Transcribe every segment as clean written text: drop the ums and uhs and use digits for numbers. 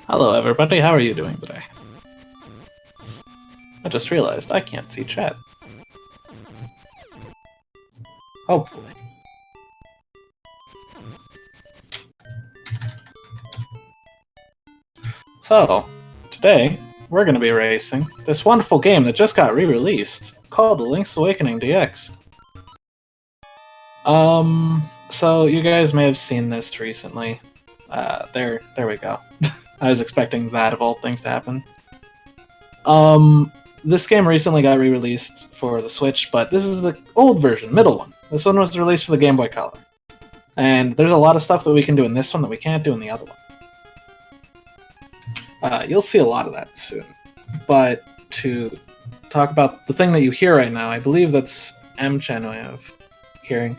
Hello everybody, how are you doing today? I just realized I can't see chat. Hopefully. So, today, we're going to be racing this wonderful game that just got re-released, called The Link's Awakening DX. So you guys may have seen this recently. There we go. I was expecting that of all things to happen. This game recently got re-released for the Switch, but this is the old version, middle one. This one was released for the Game Boy Color. And there's a lot of stuff that we can do in this one that we can't do in the other one. You'll see a lot of that soon. But to talk about the thing that you hear right now, I believe that's Mchan way of hearing.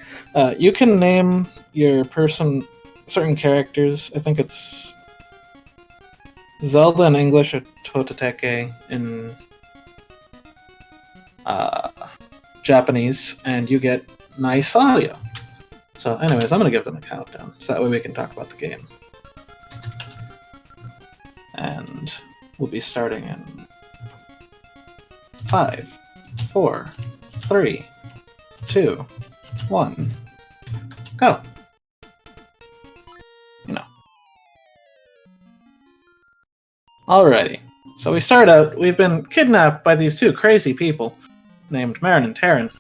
You can name your person certain characters. I think it's Zelda in English or Totateke in Japanese, and you get nice audio. So anyways, I'm going to give them a countdown, so that way we can talk about the game. And we'll be starting in 5, 4, 3, 2, 1, go! You know. Alrighty, so we start out, we've been kidnapped by these two crazy people named Marin and Taryn.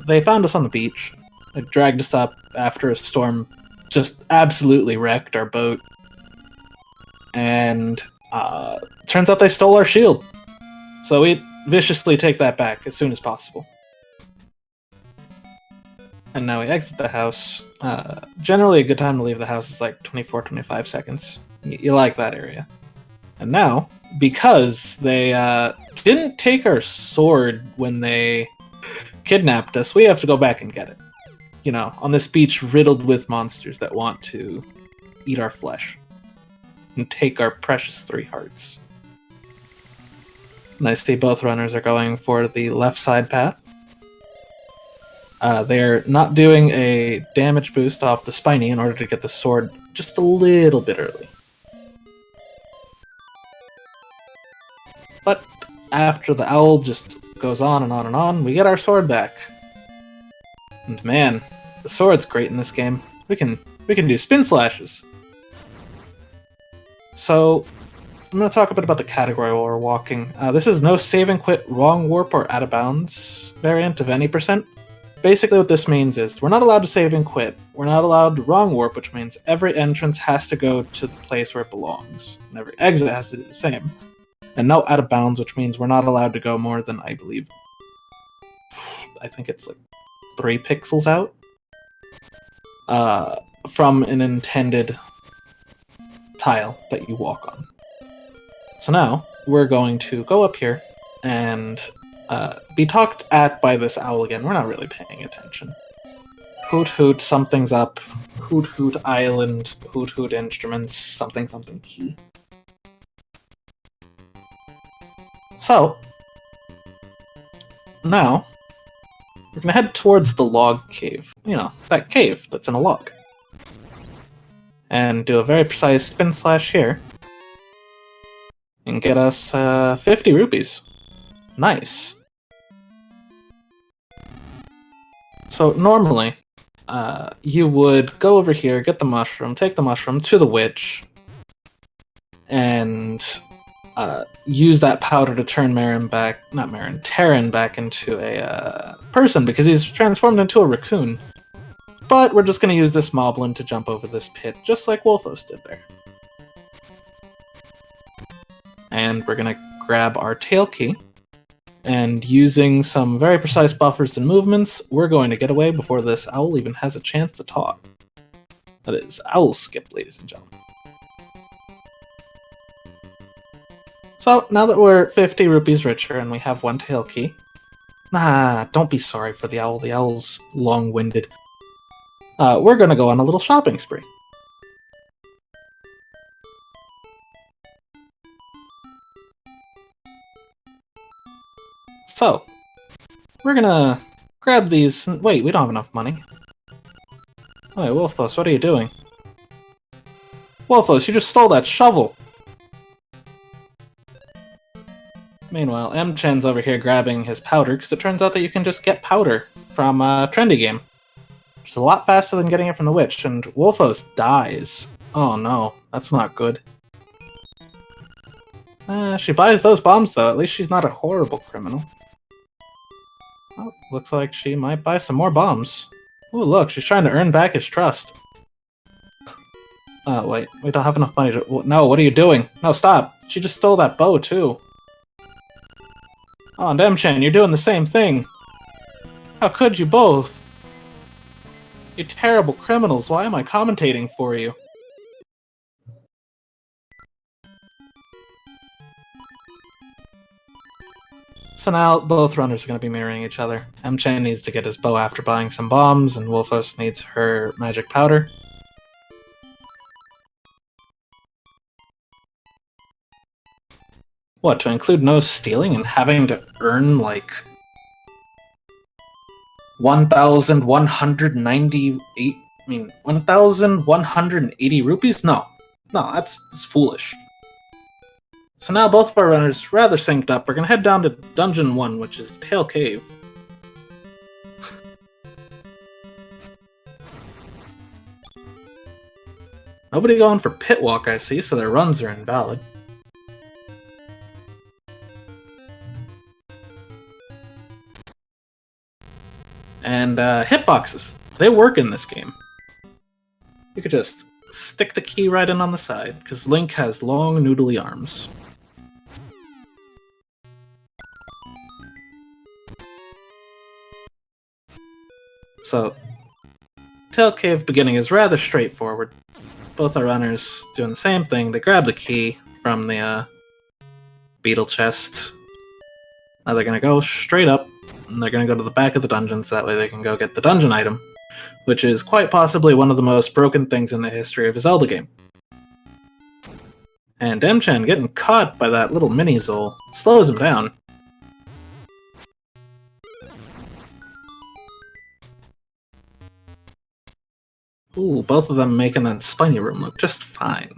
They found us on the beach. They dragged us up after a storm just absolutely wrecked our boat. And turns out they stole our shield. So we viciously take that back as soon as possible. And now we exit the house. Generally a good time to leave the house is like 24-25 seconds. You like that area. And now, because they didn't take our sword when they kidnapped us, we have to go back and get it. You know, on this beach riddled with monsters that want to eat our flesh. And take our precious 3 hearts. And I see both runners are going for the left side path. They're not doing a damage boost off the spiny in order to get the sword just a little bit early. But after the owl just goes on and on and on, we get our sword back. And man, the sword's great in this game. We can do spin slashes. So, I'm going to talk a bit about the category while we're walking. This is no save and quit, wrong warp, or out of bounds variant of any percent. Basically what this means is, we're not allowed to save and quit. We're not allowed to wrong warp, which means every entrance has to go to the place where it belongs. And every exit has to do the same. And no out of bounds, which means we're not allowed to go more than, I believe, I think it's like 3 pixels out from an intended tile that you walk on. So now, we're going to go up here and be talked at by this owl again. We're not really paying attention. Hoot hoot, something's up. Hoot hoot island, hoot hoot instruments, something something key. So, now, we're gonna head towards the log cave. You know, that cave that's in a log. And do a very precise spin slash here. And get us 50 rupees. Nice. So normally, you would go over here, get the mushroom, take the mushroom to the witch, and use that powder to turn Taryn back into a person, because he's transformed into a raccoon. But we're just going to use this moblin to jump over this pit, just like Wolfos did there. And we're going to grab our tail key, and using some very precise buffers and movements, we're going to get away before this owl even has a chance to talk. That is Owl Skip, ladies and gentlemen. So, now that we're 50 rupees richer and we have 1 tail key... don't be sorry for the owl. The owl's long-winded. We're going to go on a little shopping spree. So, we're going to grab these... Wait, we don't have enough money. Hey, Wolfos, what are you doing? Wolfos, you just stole that shovel! Meanwhile, Mchan's over here grabbing his powder, because it turns out that you can just get powder from a trendy game. Which is a lot faster than getting it from the witch, and Wolfos dies. Oh no, that's not good. She buys those bombs though, at least she's not a horrible criminal. Oh, looks like she might buy some more bombs. Oh look, she's trying to earn back his trust. Wait, we don't have enough money to— No, what are you doing? No, stop! She just stole that bow too. Oh, and Mchan, you're doing the same thing! How could you both? You terrible criminals, why am I commentating for you? So now, both runners are going to be mirroring each other. Mchan needs to get his bow after buying some bombs, and Wolfos needs her magic powder. What, to include no stealing and having to earn, like, 1,180 rupees? No, that's foolish. So now both of our runners rather synced up. We're gonna head down to Dungeon 1, which is the Tailcave. Nobody going for pit walk, I see, so their runs are invalid. And hitboxes. They work in this game. You could just stick the key right in on the side, because Link has long, noodly arms. So, Tailcave Beginning is rather straightforward. Both our runners doing the same thing. They grab the key from the beetle chest. Now they're going to go straight up, and they're going to go to the back of the dungeon so that way they can go get the dungeon item, which is quite possibly one of the most broken things in the history of a Zelda game. And Mchan getting caught by that little mini-Zol slows him down. Ooh, both of them making that spiny room look just fine.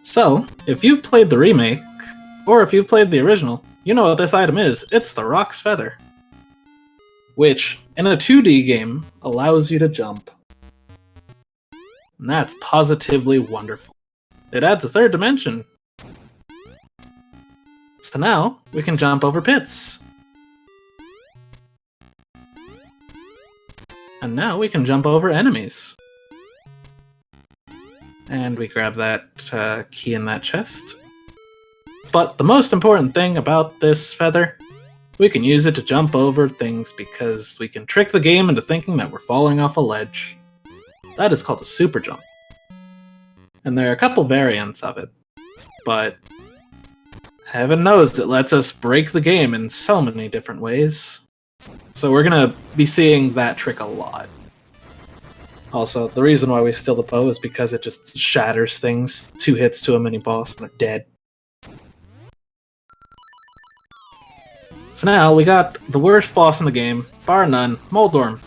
So, if you've played the remake, or if you've played the original, you know what this item is. It's the Rox Feather. Which, in a 2D game, allows you to jump. And that's positively wonderful. It adds a third dimension. So now, we can jump over pits. And now we can jump over enemies. And we grab that key in that chest. But the most important thing about this feather, we can use it to jump over things because we can trick the game into thinking that we're falling off a ledge. That is called a super jump. And there are a couple variants of it, but heaven knows it lets us break the game in so many different ways. So we're gonna be seeing that trick a lot. Also, the reason why we steal the bow is because it just shatters things. 2 hits to a mini-boss and they're dead. So now, we got the worst boss in the game, bar none, Moldorm.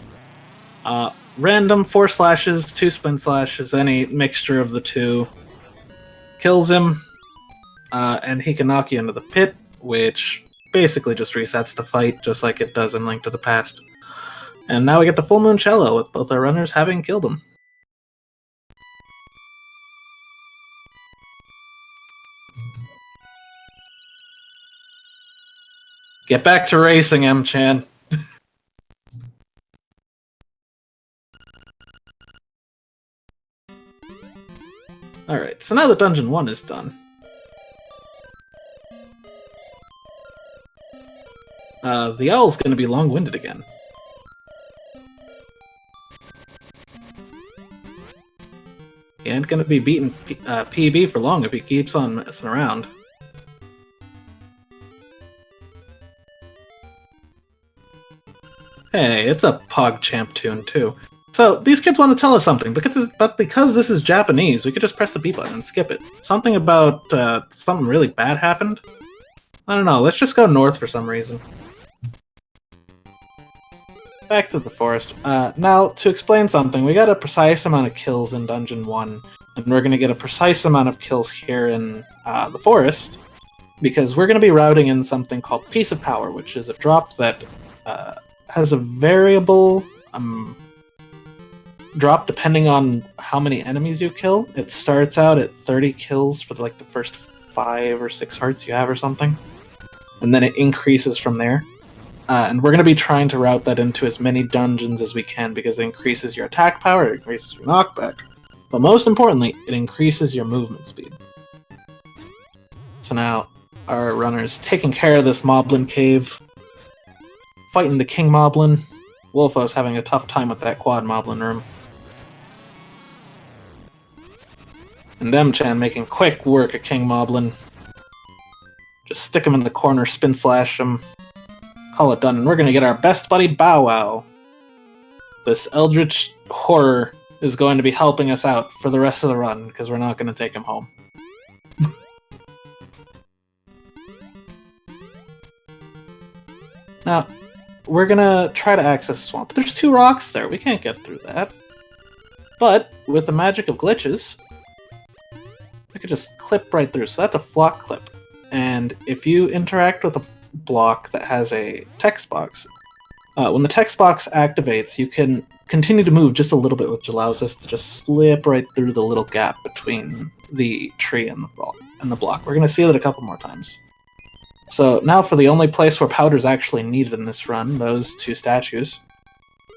Random 4 slashes, 2 spin slashes, any mixture of the two. Kills him, and he can knock you into the pit, which basically just resets the fight, just like it does in Link to the Past. And now we get the Full Moon Cello, with both our runners having killed him. Get back to racing, Mchan. Alright, so now that Dungeon 1 is done. The owl's gonna be long-winded again. He ain't gonna be beating PB for long if he keeps on messing around. Hey, it's a PogChamp tune too. So, these kids want to tell us something, but because this is Japanese, we could just press the B button and skip it. Something about, something really bad happened? I don't know, let's just go north for some reason. back to the forest. Now, to explain something, we got a precise amount of kills in Dungeon 1, and we're going to get a precise amount of kills here in the forest, because we're going to be routing in something called Piece of Power, which is a drop that has a variable drop depending on how many enemies you kill. It starts out at 30 kills for like the first 5 or 6 hearts you have or something, and then it increases from there. And we're going to be trying to route that into as many dungeons as we can because it increases your attack power, it increases your knockback, but most importantly, it increases your movement speed. So now, our runner's taking care of this Moblin cave, fighting the King Moblin. Wolfo's having a tough time with that quad Moblin room. And Mchan making quick work of King Moblin. Just stick him in the corner, spin slash him. Call it done, and we're gonna get our best buddy Bow Wow. This Eldritch Horror is going to be helping us out for the rest of the run, because we're not gonna take him home. Now, we're gonna try to access the swamp. There's 2 rocks there, we can't get through that. But, with the magic of glitches, I could just clip right through, so that's a flock clip. And if you interact with a block that has a text box, when the text box activates, you can continue to move just a little bit, which allows us to just slip right through the little gap between the tree and the block. We're going to see it a couple more times. So now for the only place where powder's actually needed in this run, those 2 statues.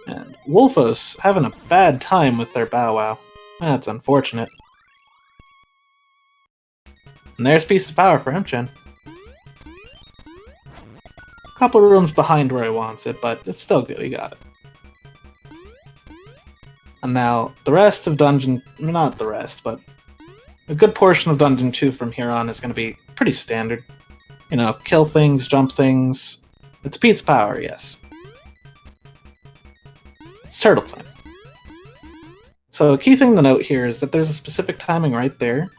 And Wolfo's having a bad time with their Bow Wow. That's unfortunate. And there's Piece of Power for Mchan. Couple rooms behind where he wants it, but it's still good, he got it. And now, the rest of Dungeon... not the rest, but a good portion of Dungeon 2 from here on is going to be pretty standard. You know, kill things, jump things. It's Pete's Power, yes. It's turtle time. So a key thing to note here is that there's a specific timing right there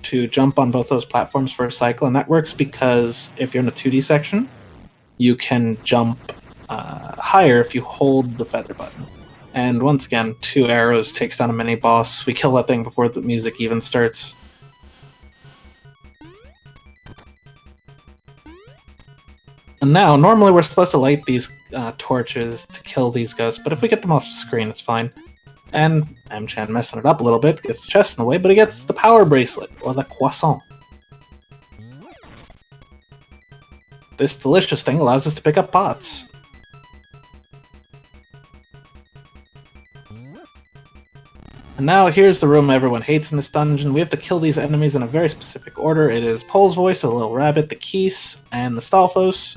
to jump on both those platforms for a cycle, and that works because if you're in a 2D section, you can jump higher if you hold the feather button. And once again, 2 arrows takes down a mini-boss. We kill that thing before the music even starts. And now, normally we're supposed to light these torches to kill these ghosts, but if we get them off the screen, it's fine. And Mchan messing it up a little bit, gets the chest in the way, but he gets the power bracelet, or the croissant. This delicious thing allows us to pick up pots. And now here's the room everyone hates in this dungeon. We have to kill these enemies in a very specific order. It is Pole's Voice, the Little Rabbit, the Keese, and the Stalfos.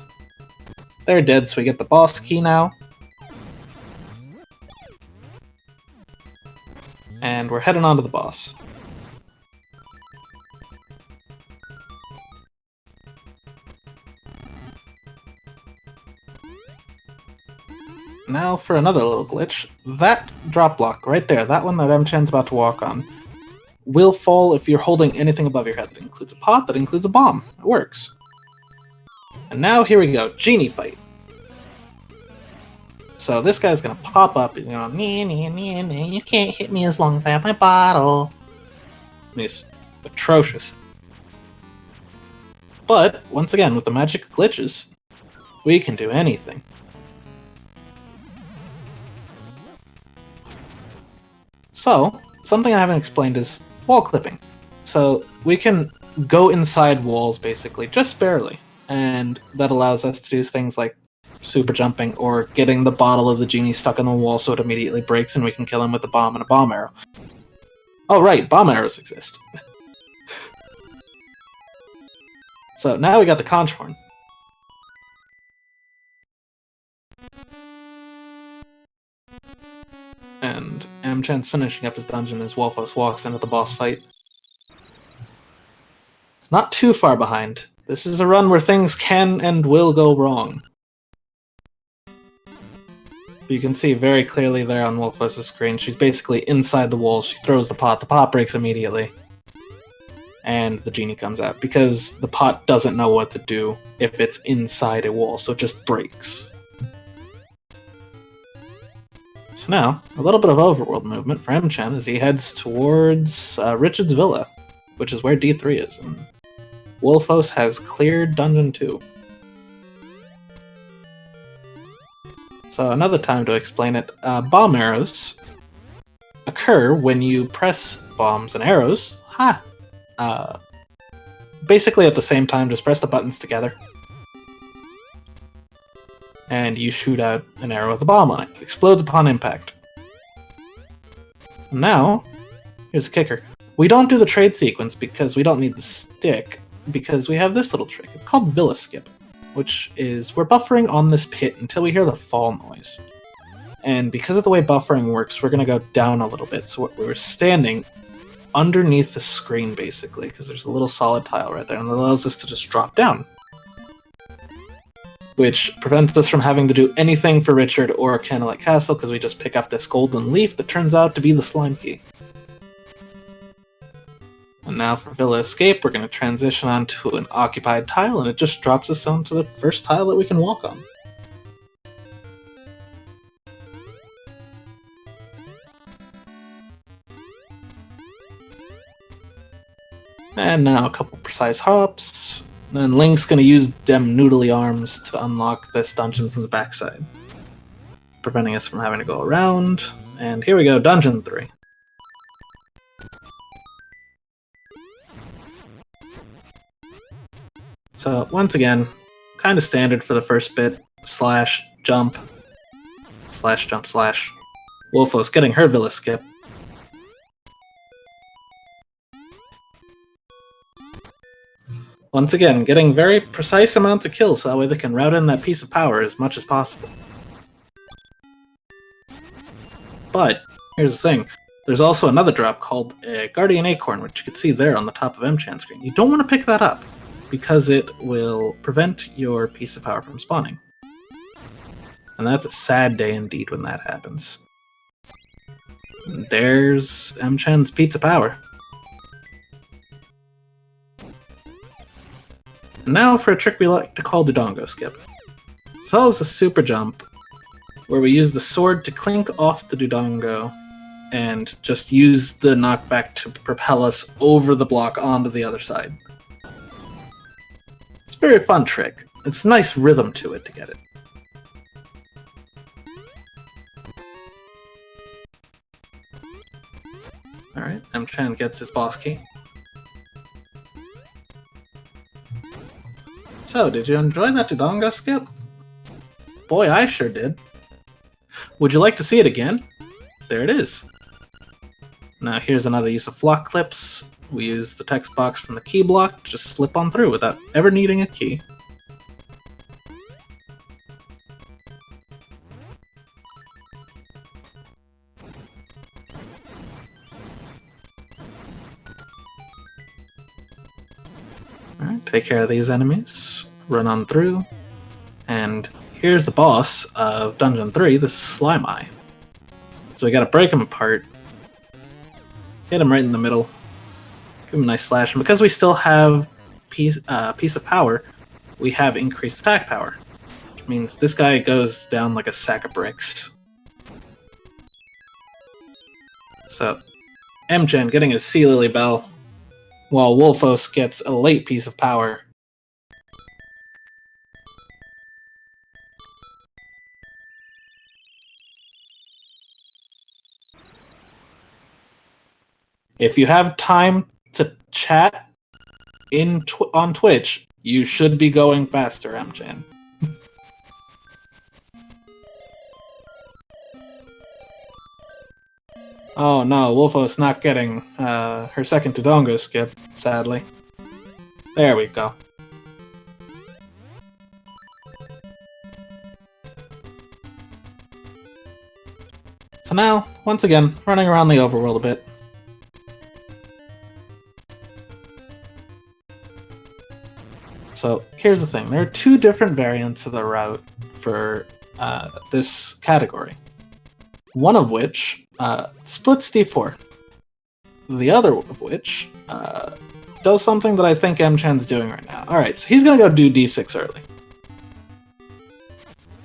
They're dead, so we get the boss key now. And we're heading on to the boss. Now for another little glitch. That drop block right there, that one that Mchan's about to walk on, will fall if you're holding anything above your head. That includes a pot, that includes a bomb. It works. And now here we go, Genie Fight. So this guy's gonna pop up and go, you can't hit me as long as I have my bottle. He's atrocious. But, once again, with the magic glitches, we can do anything. So, something I haven't explained is wall clipping. So, we can go inside walls, basically, just barely. And that allows us to do things like super jumping or getting the bottle of the genie stuck in the wall so it immediately breaks and we can kill him with a bomb and a bomb arrow. Oh right, bomb arrows exist. So now we got the conch horn. And Mchan's finishing up his dungeon as Wolfos walks into the boss fight. Not too far behind. This is a run where things can and will go wrong. You can see very clearly there on Wolfos' screen, she's basically inside the wall, she throws the pot breaks immediately. And the genie comes out, because the pot doesn't know what to do if it's inside a wall, so it just breaks. So now, a little bit of overworld movement for Mchan as he heads towards Richard's Villa, which is where D3 is, and Wolfos has cleared Dungeon 2. So another time to explain it, bomb arrows occur when you press bombs and arrows. Basically at the same time, just press the buttons together. And you shoot out an arrow with a bomb on it. It explodes upon impact. Now, here's the kicker. We don't do the trade sequence because we don't need the stick, because we have this little trick. It's called Villa Skip, which is we're buffering on this pit until we hear the fall noise. And because of the way buffering works, we're going to go down a little bit. So we're standing underneath the screen, basically, because there's a little solid tile right there, and it allows us to just drop down. Which prevents us from having to do anything for Richard or Candlelight Castle, because we just pick up this golden leaf that turns out to be the slime key. And now for Villa Escape, we're going to transition onto an occupied tile, and it just drops us onto the first tile that we can walk on. And now a couple precise hops. Then Link's going to use them noodly arms to unlock this dungeon from the backside, preventing us from having to go around. And here we go, Dungeon 3. So, once again, kind of standard for the first bit. Slash, jump. Slash, jump, slash. Wolfos getting her Villa Skip. Once again, getting very precise amounts of kills so that way they can route in that piece of power as much as possible. But, here's the thing. There's also another drop called a Guardian Acorn, which you can see there on the top of Mchan's screen. You don't want to pick that up, because it will prevent your piece of power from spawning. And that's a sad day indeed when that happens. And there's Mchan's Pizza Power. And now for a trick we like to call the Dongo Skip. So that was a super jump, where we use the sword to clink off the Dodongo, and just use the knockback to propel us over the block onto the other side. It's a very fun trick. It's a nice rhythm to it to get it. Alright, Mchan gets his boss key. So, did you enjoy that Dongo Skip? Boy, I sure did. Would you like to see it again? There it is. Now here's another use of flock clips. We use the text box from the key block to just slip on through without ever needing a key. Alright, take care of these enemies. Run on through. And here's the boss of Dungeon 3. This is Slime Eye. So we gotta break him apart. Hit him right in the middle. Give him a nice slash. And because we still have piece of power, we have increased attack power. Which means this guy goes down like a sack of bricks. So, Mchan getting his Sea Lily Bell, while Wolfos gets a late piece of power. If you have time to chat on Twitch, you should be going faster, Mchan. Oh no, Wolfos not getting her second Dongo Skip, sadly. There we go. So now, once again, running around the overworld a bit. So here's the thing, there are two different variants of the route for this category. One of which splits D4. The other of which does something that I think Mchan's doing right now. Alright, so he's gonna go do D6 early.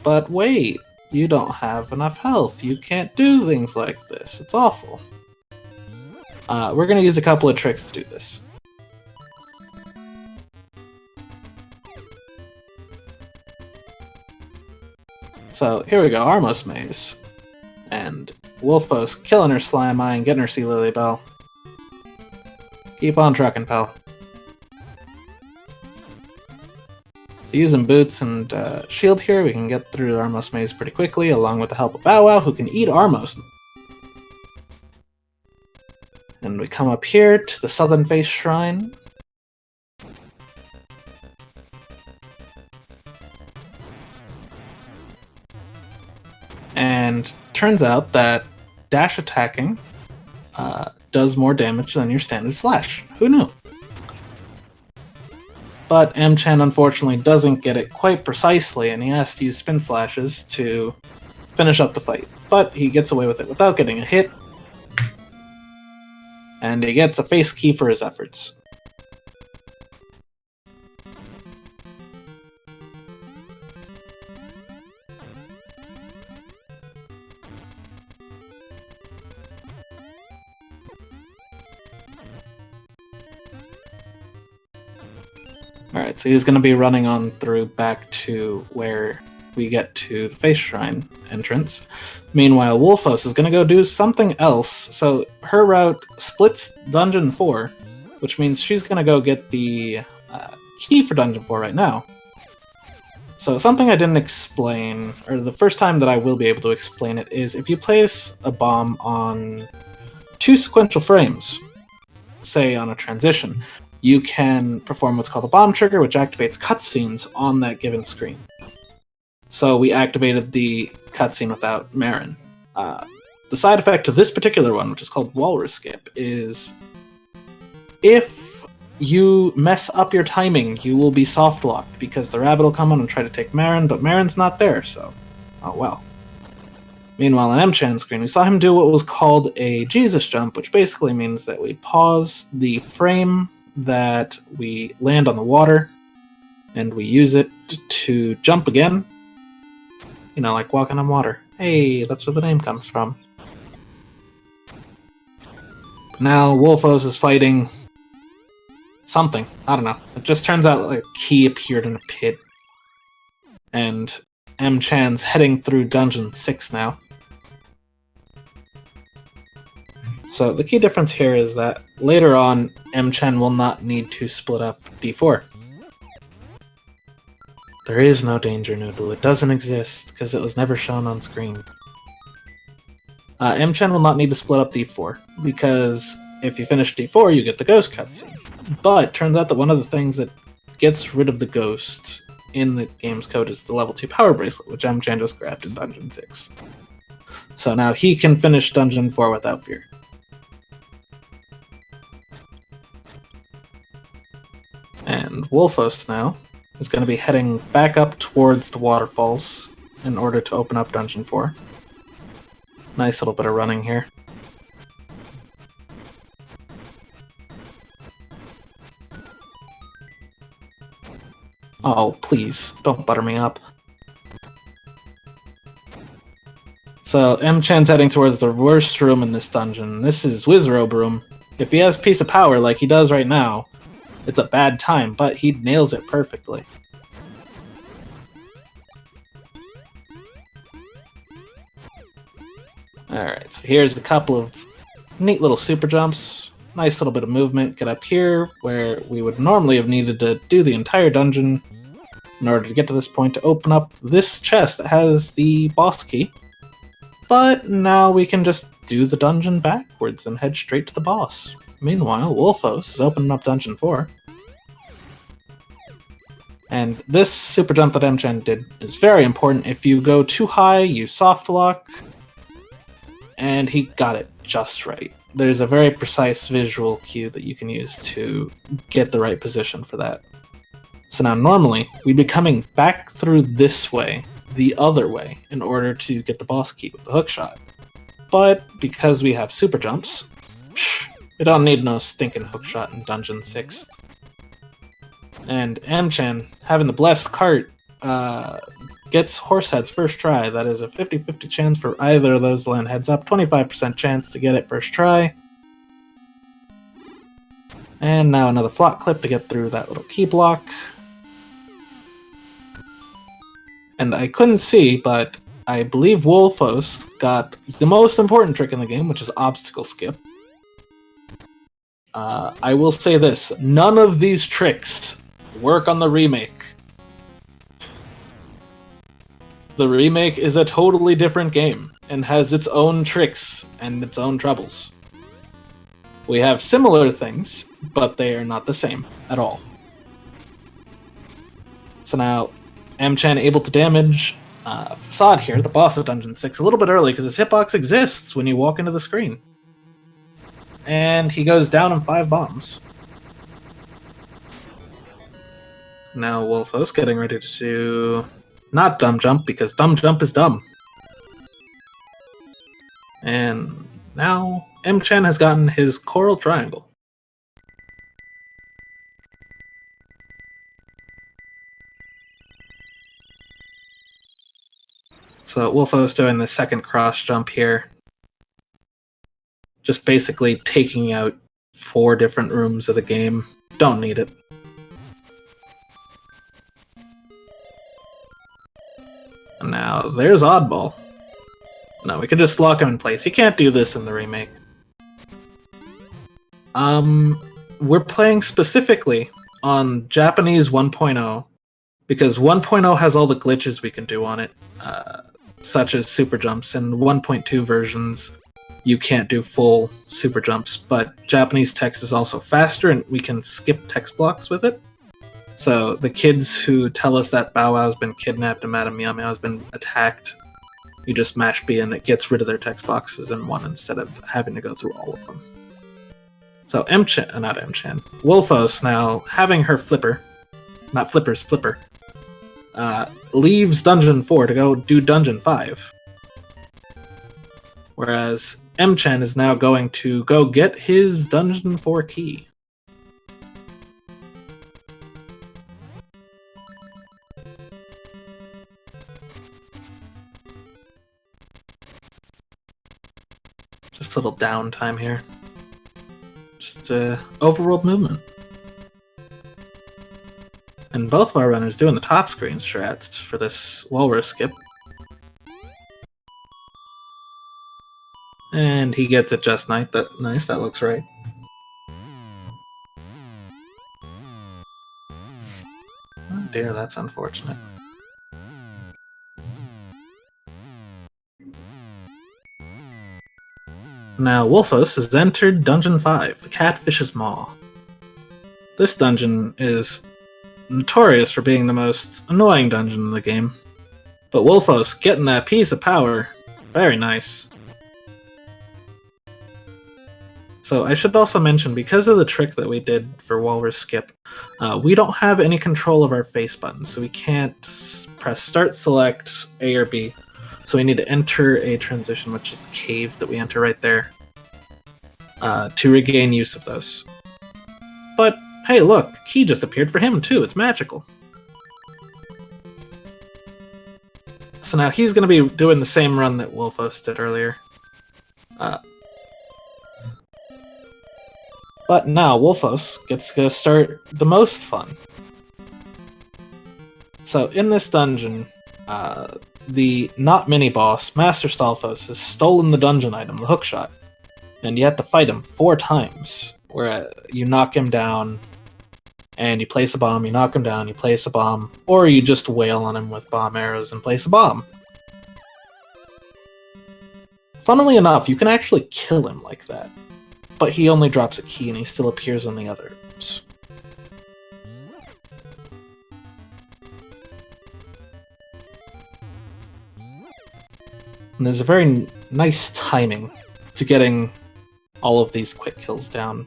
But wait, You don't have enough health. You can't do things like this. It's awful. We're going to use a couple of tricks to do this. So here we go, Armos Maze. And Wolfos killing her Slime Eye and getting her Sea Lily Bell. Keep on trucking, pal. So using Boots and Shield here, we can get through the Armos Maze pretty quickly, along with the help of Bow Wow, who can eat Armos. And we come up here to the Southern Face Shrine. And turns out that dash attacking does more damage than your standard slash. Who knew? But Mchan unfortunately doesn't get it quite precisely, and he has to use spin slashes to finish up the fight. But he gets away with it without getting a hit, and he gets a face key for his efforts. Alright, so he's going to be running on through back to where we get to the Face Shrine entrance. Meanwhile, Wolfos is going to go do something else. So her route splits Dungeon 4, which means she's going to go get the key for Dungeon 4 right now. So something I didn't explain, or the first time that I will be able to explain it, is if you place a bomb on 2 sequential frames, say on a transition, you can perform what's called a bomb trigger, which activates cutscenes on that given screen. So we activated the cutscene without Marin. The side effect of this particular one, which is called Walrus Skip, is if you mess up your timing, you will be soft-locked, because the rabbit will come on and try to take Marin, but Marin's not there, so oh well. Meanwhile, on Mchan's screen, we saw him do what was called a Jesus jump, which basically means that we pause the frame that we land on the water, and we use it to jump again. You know, like walking on water. Hey, that's where the name comes from. Now, Wolfos is fighting something. I don't know. It just turns out like a key appeared in a pit. And Mchan's heading through Dungeon 6 now. So the key difference here is that later on, Mchan will not need to split up D4. There is no Danger Noodle. It doesn't exist, because it was never shown on screen. Mchan will not need to split up D4, because if you finish D4, you get the ghost cutscene. But it turns out that one of the things that gets rid of the ghost in the game's code is the level 2 power bracelet, which Mchan just grabbed in Dungeon 6. So now he can finish Dungeon 4 without fear. And Wolfos now is going to be heading back up towards the waterfalls in order to open up Dungeon 4. Nice little bit of running here. Oh, please, don't butter me up. So, Mchan's heading towards the worst room in this dungeon. This is Roomba Room. If he has Piece of Power like he does right now, it's a bad time, but he nails it perfectly. Alright, so here's a couple of neat little super jumps. Nice little bit of movement. Get up here, where we would normally have needed to do the entire dungeon in order to get to this point to open up this chest that has the boss key. But now we can just do the dungeon backwards and head straight to the boss. Meanwhile, Wolfos is opening up Dungeon 4. And this super jump that Mchan did is very important. If you go too high, you soft lock. And he got it just right. There's a very precise visual cue that you can use to get the right position for that. So now normally, we'd be coming back through this way, the other way, in order to get the boss key with the hookshot. But because we have super jumps, we don't need no stinking hookshot in Dungeon 6. And Mchan, having the blessed cart, gets horse heads first try. That is a 50-50 chance for either of those to land heads up. 25% chance to get it first try. And now another flot clip to get through that little key block. And I couldn't see, but I believe whitewolfos got the most important trick in the game, which is obstacle skip. I will say this, none of these tricks work on the remake. The remake is a totally different game, and has its own tricks and its own troubles. We have similar things, but they are not the same at all. So now, Mchan able to damage Facade here, the boss of Dungeon 6, a little bit early, because his hitbox exists when you walk into the screen. And he goes down in 5 bombs. Now whitewolfos getting ready to not dumb jump, because dumb jump is dumb. And now Mchan has gotten his coral triangle. So whitewolfos doing the second cross jump here. Just basically taking out 4 different rooms of the game. Don't need it. And now there's Oddball. No, we could just lock him in place. You can't do this in the remake. We're playing specifically on Japanese 1.0 because 1.0 has all the glitches we can do on it, such as super jumps. In 1.2 versions, you can't do full super jumps, but Japanese text is also faster and we can skip text blocks with it. So the kids who tell us that Bow Wow's been kidnapped and Madame Meow Meow's been attacked, you just mash B and it gets rid of their text boxes in one instead of having to go through all of them. So whitewolfos now having her flipper, not flippers, flipper, leaves Dungeon 4 to go do Dungeon 5. Whereas Mchan is now going to go get his Dungeon 4 key. Just a little downtime here. Just overworld movement. And both of our runners doing the top screen strats for this walrus skip. And he gets it just nice. That looks right. Oh dear, that's unfortunate. Now, whitewolfos has entered Dungeon 5, the Catfish's Maw. This dungeon is notorious for being the most annoying dungeon in the game, but whitewolfos getting that piece of power, very nice. So I should also mention, because of the trick that we did for Walrus Skip, we don't have any control of our face buttons, so we can't press Start, Select, A or B. So we need to enter a transition, which is the cave that we enter right there, to regain use of those. But hey, look, key just appeared for him too. It's magical. So now he's going to be doing the same run that whitewolfos did earlier. But now whitewolfos gets to start the most fun. So in this dungeon, the not mini-boss, Master Stalfos, has stolen the dungeon item, the hookshot. And you have to fight him 4 times, where you knock him down, and you place a bomb, you knock him down, you place a bomb, or you just wail on him with bomb arrows and place a bomb. Funnily enough, you can actually kill him like that, but he only drops a key and he still appears on the others. And there's a very nice timing to getting all of these quick kills down.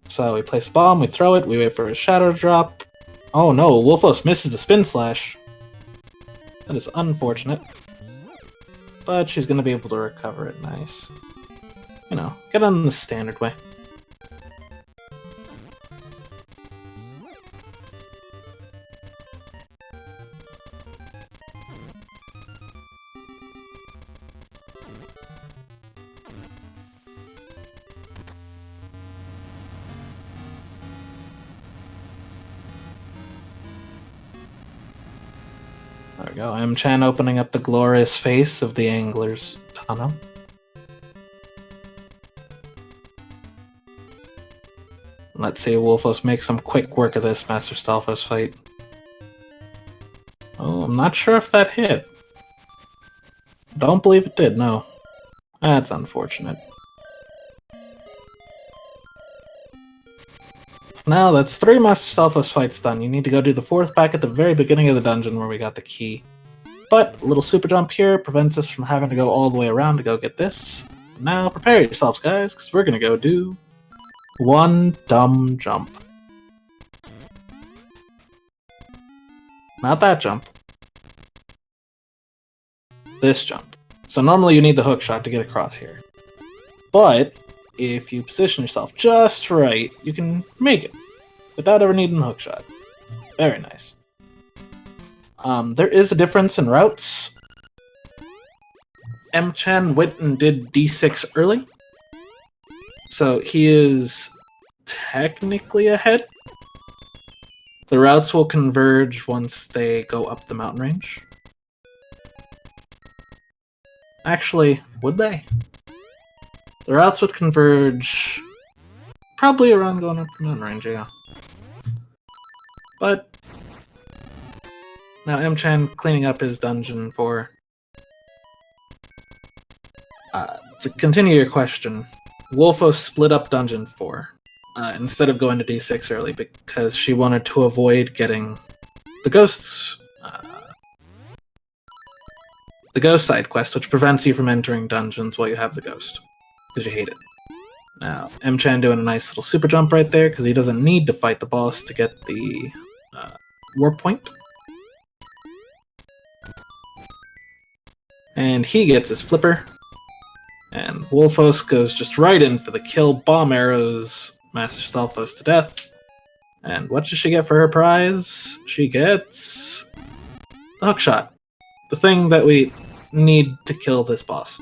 So we place a bomb, we throw it, we wait for a shadow to drop. Oh no, whitewolfos misses the spin slash. That is unfortunate. But she's going to be able to recover it nice. You know, get on the standard way. we go. Mchan opening up the glorious face of the angler's tunnel. Let's see Wolfos make some quick work of this Master Stalfos fight. Oh, I'm not sure if that hit. Don't believe it did, no. That's unfortunate. Now that's 3 Master Stalfos fights done. You need to go do the 4th back at the very beginning of the dungeon where we got the key. But a little super jump here prevents us from having to go all the way around to go get this. Now prepare yourselves, guys, because we're going to go do one dumb jump. Not that jump. This jump. So normally you need the hook shot to get across here. But if you position yourself just right, you can make it without ever needing the hook shot. Very nice. There is a difference in routes. Mchan went and did D6 early, so he is technically ahead. The routes will converge once they go up the mountain range. Actually, would they? The routes would converge probably around going up the mountain range, yeah. But now Mchan cleaning up his dungeon for... to continue your question, Wolfos split up Dungeon 4 instead of going to D6 early because she wanted to avoid getting the ghosts... the ghost side quest, which prevents you from entering dungeons while you have the ghost, because you hate it. Now, Mchan doing a nice little super jump right there, because he doesn't need to fight the boss to get the warp point. And he gets his flipper. And Wolfos goes just right in for the kill, bomb arrows Master Stalfos to death. And what does she get for her prize? She gets the hookshot. The thing that we need to kill this boss.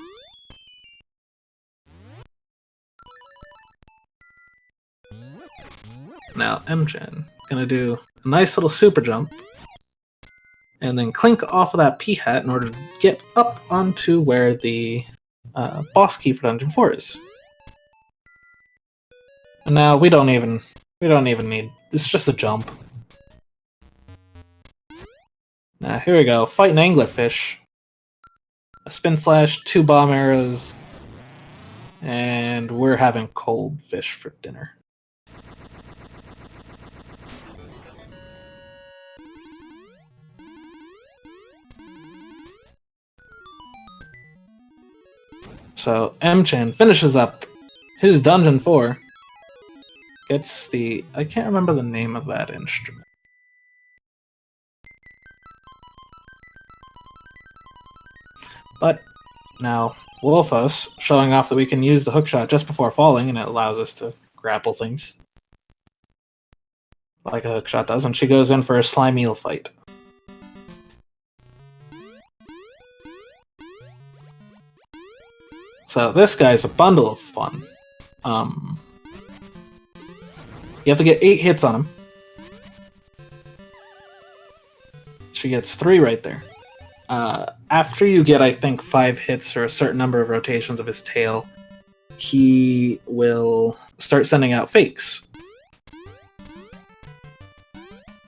Now, Mchan gonna do a nice little super jump, and then clink off of that P-hat in order to get up onto where the boss key for Dungeon 4 is. And now we don't even need. It's just a jump. Now here we go, fighting anglerfish. A spin slash, 2 bomb arrows, and we're having cold fish for dinner. So Mchan finishes up his Dungeon 4, gets the... I can't remember the name of that instrument. But now Wolfos showing off that we can use the hookshot just before falling, and it allows us to grapple things. Like a hookshot does, and she goes in for a slime eel fight. So this guy's a bundle of fun. You have to get 8 hits on him. She gets 3 right there. After you get, I think, 5 hits or a certain number of rotations of his tail, he will start sending out fakes.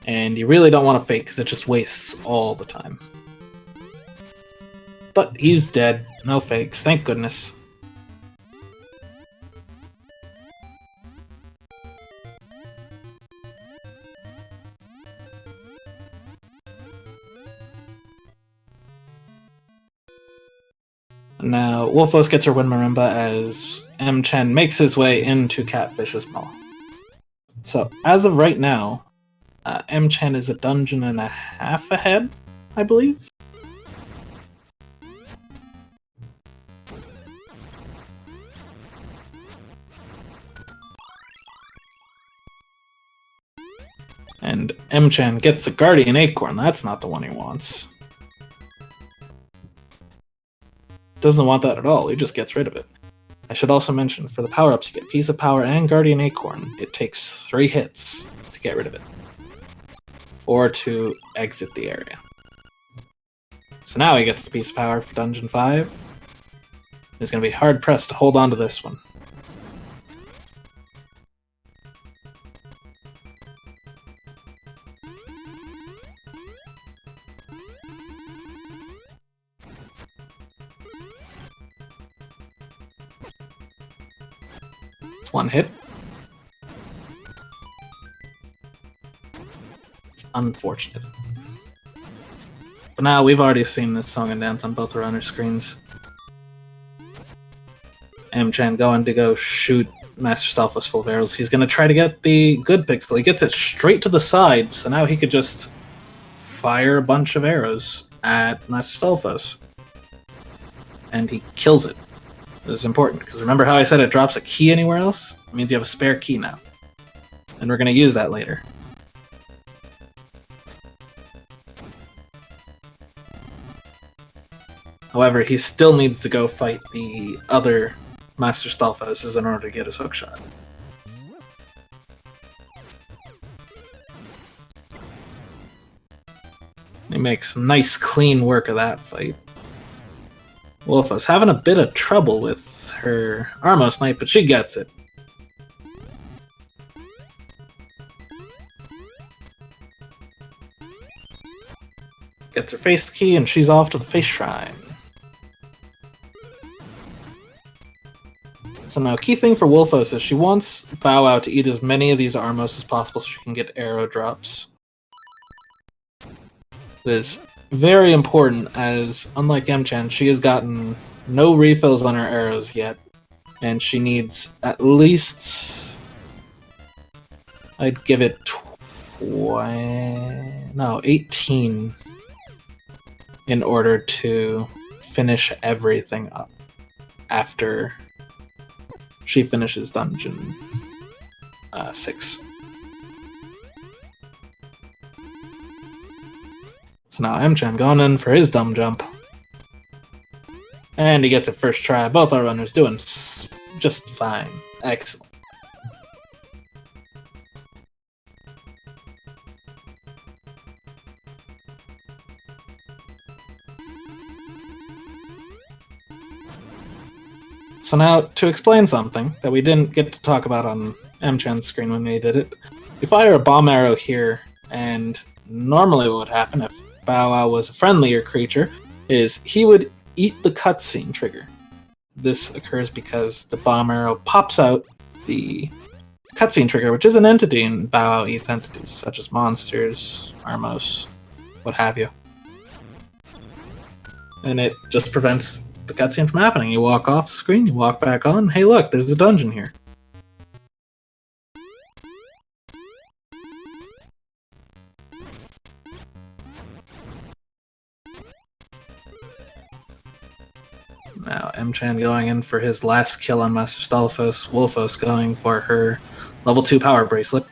And you really don't want to fake because it just wastes all the time. But he's dead. No fakes. Thank goodness. Now, Wolfos gets her Wind Marimba as Mchan makes his way into Catfish's Maw. So, as of right now, Mchan is a dungeon and a half ahead, I believe. And Mchan gets a Guardian Acorn. That's not the one he wants. Doesn't want that at all, he just gets rid of it. I should also mention, for the power-ups you get Piece of Power and Guardian Acorn, it takes 3 hits to get rid of it. Or to exit the area. So now he gets the piece of power for Dungeon 5. He's going to be hard-pressed to hold on to this one. It's one hit. It's unfortunate. But now we've already seen this song and dance on both runner screens. Mchan going to go shoot Master Stalfos full of arrows. He's going to try to get the good pixel. He gets it straight to the side, so now he could just fire a bunch of arrows at Master Stalfos. And he kills it. This is important, because remember how I said it drops a key anywhere else? It means you have a spare key now. And we're going to use that later. However, he still needs to go fight the other Master Stalfos in order to get his hook shot. He makes nice, clean work of that fight. Wolfos having a bit of trouble with her Armos Knight, but she gets it. Gets her face key, and she's off to the face shrine. So now, key thing for Wolfos is she wants Bow Wow to eat as many of these Armos as possible so she can get arrow drops. It is very important, as unlike Mchan, she has gotten no refills on her arrows yet, and she needs at least, I'd give it 18 in order to finish everything up after she finishes Dungeon 6. So now Mchan going in for his dumb jump. And he gets it first try. Both our runners doing just fine. Excellent. So now, to explain something that we didn't get to talk about on Mchan's screen when we did it, you fire a bomb arrow here, and normally what would happen if Bow Wow was a friendlier creature is he would eat the cutscene trigger. This occurs because the bomb arrow pops out the cutscene trigger, which is an entity, and Bow Wow eats entities, such as monsters, Armos, what have you. And it just prevents the cutscene from happening. You walk off the screen, you walk back on, hey look, there's a dungeon here. Now Mchan going in for his last kill on Master Stalfos, Wolfos going for her level 2 power bracelet.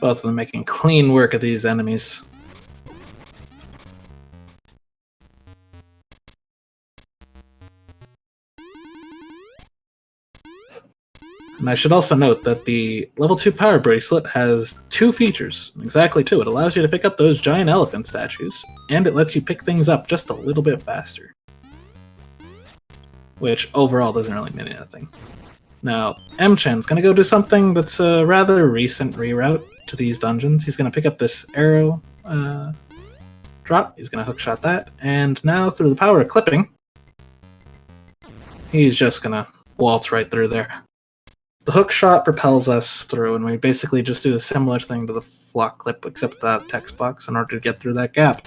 Both of them making clean work of these enemies. And I should also note that the level 2 power bracelet has 2 features, exactly 2. It allows you to pick up those giant elephant statues, and it lets you pick things up just a little bit faster. Which overall doesn't really mean anything. Now, Mchan's going to go do something that's a rather recent reroute to these dungeons. He's going to pick up this arrow drop, he's going to hookshot that, and now through the power of clipping, he's just going to waltz right through there. The hook shot propels us through, and we basically just do a similar thing to the flock clip, except without text box, in order to get through that gap.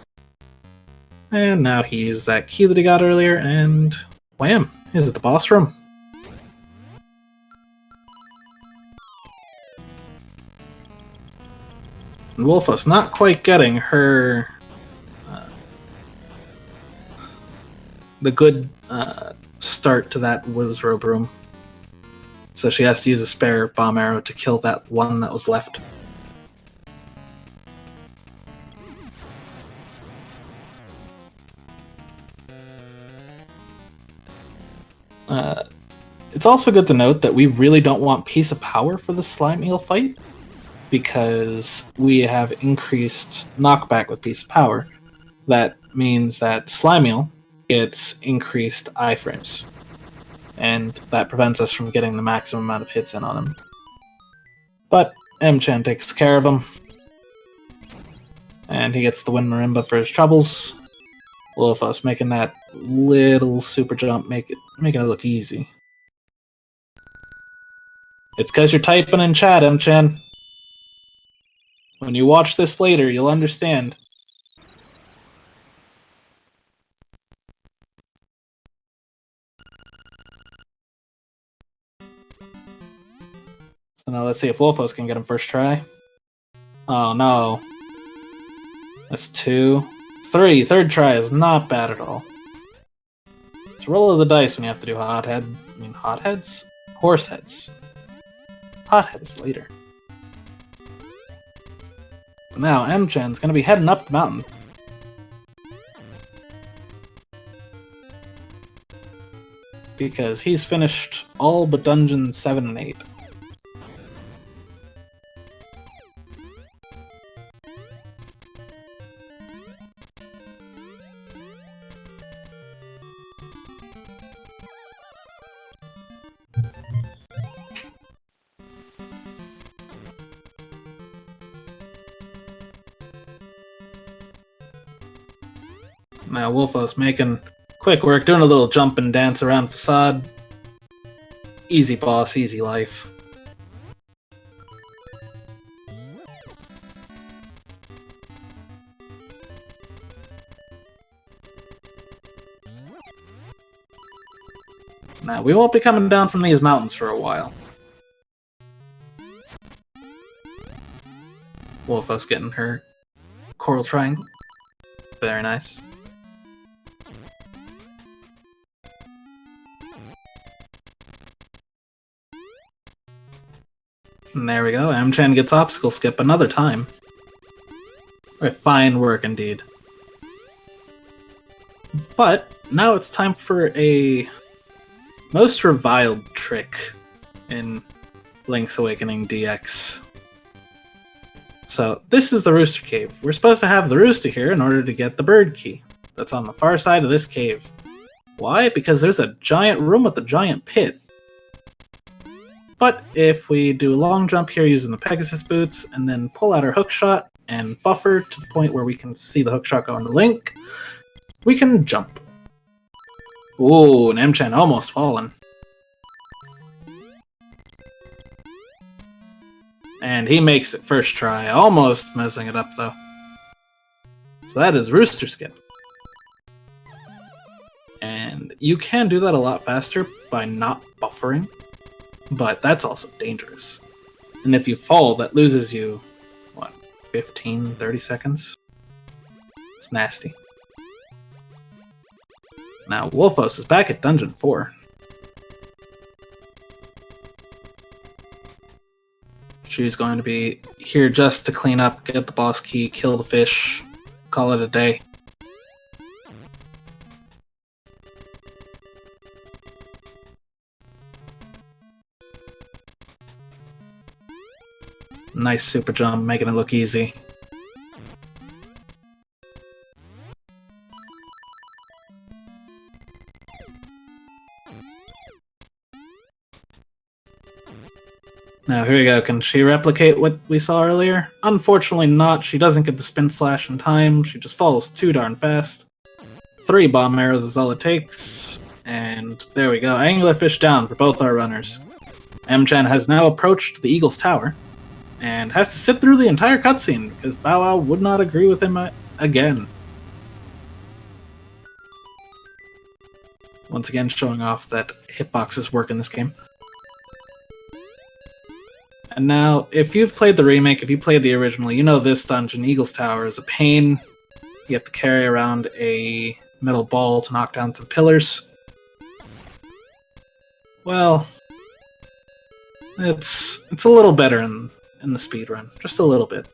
And now he used that key that he got earlier, and wham! He's at the boss room. And Wolfos not quite getting her the good start to that Roomba Room. So she has to use a spare bomb arrow to kill that one that was left. It's also good to note that we really don't want Piece of Power for the Slime Eel fight, because we have increased knockback with Piece of Power. That means that Slime Eel gets increased iframes, and that prevents us from getting the maximum amount of hits in on him. But Mchan takes care of him, and he gets the win Marimba for his troubles. Whitewolfos making that little super jump, making it look easy. It's because you're typing in chat, Mchan. When you watch this later, you'll understand. So now let's see if Whitewolfos can get him first try. Oh no. That's 2. 3. Third try is not bad at all. It's a roll of the dice when you have to do hotheads? Horse heads. Hotheads later. But now Mchan's gonna be heading up the mountain. Because he's finished all but dungeons 7 and 8. Now Whitewolfos making quick work, doing a little jump and dance around facade. Easy boss, easy life. Now we won't be coming down from these mountains for a while. Whitewolfos getting her coral triangle. Very nice. And there we go, Mchan gets obstacle skip another time. Fine work indeed. But now it's time for a most reviled trick in Link's Awakening DX. So this is the Rooster Cave. We're supposed to have the rooster here in order to get the bird key. That's on the far side of this cave. Why? Because there's a giant room with a giant pit. But if we do a long jump here using the Pegasus boots, and then pull out our hookshot and buffer to the point where we can see the hookshot go into Link, we can jump. Ooh, and Mchan almost fallen. And he makes it first try, almost messing it up though. So that is Rooster Skip. And you can do that a lot faster by not buffering. But that's also dangerous. And if you fall, that loses you, what, 15, 30 seconds? It's nasty. Now, Whitewolfos is back at Dungeon 4. She's going to be here just to clean up, get the boss key, kill the fish, call it a day. Nice super jump, making it look easy. Now here we go, can she replicate what we saw earlier? Unfortunately not, she doesn't get the spin slash in time, she just falls too darn fast. 3 bomb arrows is all it takes, and there we go, anglerfish down for both our runners. Mchan has now approached the Eagle's Tower, and has to sit through the entire cutscene, because Bow Wow would not agree with him again. Once again, showing off that hitboxes work in this game. And now, if you've played the remake, if you played the original, you know this dungeon, Eagle's Tower, is a pain. You have to carry around a metal ball to knock down some pillars. Well, it's a little better in the speedrun, just a little bit.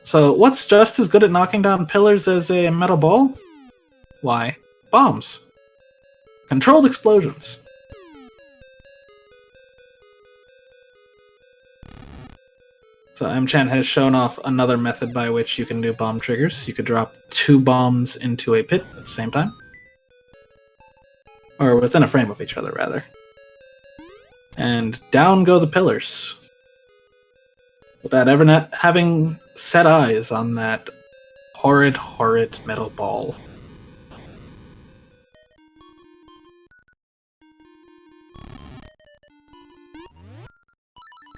So what's just as good at knocking down pillars as a metal ball? Why, bombs. Controlled explosions. So Mchan has shown off another method by which you can do bomb triggers. You could drop 2 bombs into a pit at the same time. Or within a frame of each other, rather. And down go the pillars. Without ever having set eyes on that horrid, horrid metal ball.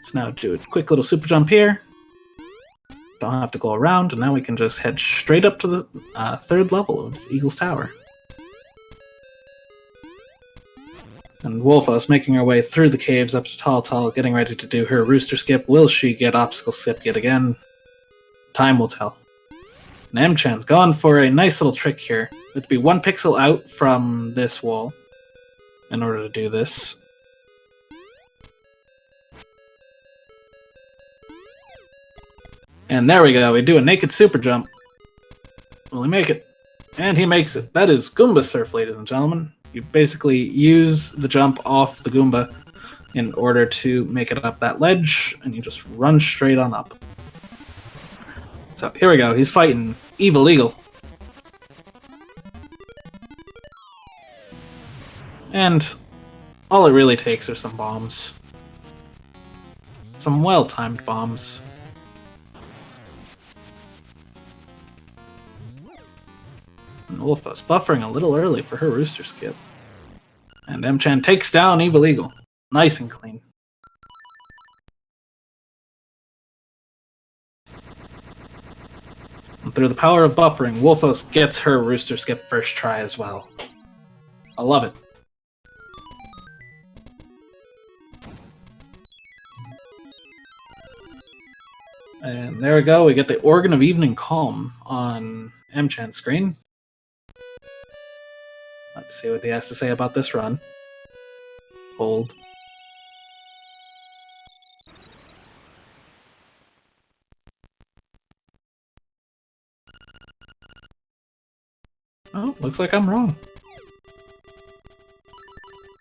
So now do a quick little super jump here. Don't have to go around, and now we can just head straight up to the 3rd level of Eagle's Tower. And Wolfos making her way through the caves up to Tall, getting ready to do her Rooster Skip. Will she get Obstacle Skip yet again? Time will tell. And Mchan's gone for a nice little trick here. It'd be 1 pixel out from this wall in order to do this. And there we go, we do a naked super jump. Will he make it? And he makes it. That is Goomba Surf, ladies and gentlemen. You basically use the jump off the Goomba in order to make it up that ledge, and you just run straight on up. So here we go, he's fighting Evil Eagle. And all it really takes are some bombs. Some well-timed bombs. And Wolfos buffering a little early for her Rooster Skip. And Mchan takes down Evil Eagle. Nice and clean. And through the power of buffering, Wolfos gets her Rooster Skip first try as well. I love it. And there we go, we get the Organ of Evening Calm on Mchan's screen. Let's see what he has to say about this run. Hold. Oh, looks like I'm wrong.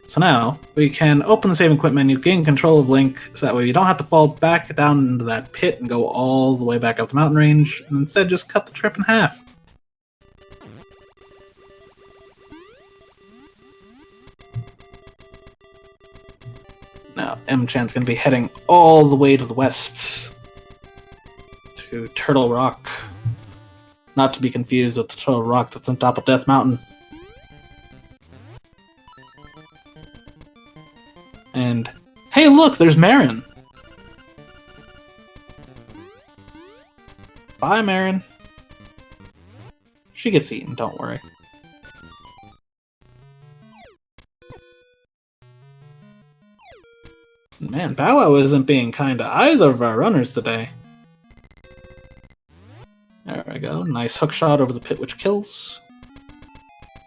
So now, we can open the Save and Quit menu, gain control of Link, so that way you don't have to fall back down into that pit and go all the way back up the mountain range, and instead just cut the trip in half. Now, Mchan's going to be heading all the way to the west, to Turtle Rock. Not to be confused with the Turtle Rock that's on top of Death Mountain. And, hey look, there's Marin! Bye, Marin. She gets eaten, don't worry. Man, Bow Wow isn't being kind to either of our runners today. There we go, nice hook shot over the pit which kills.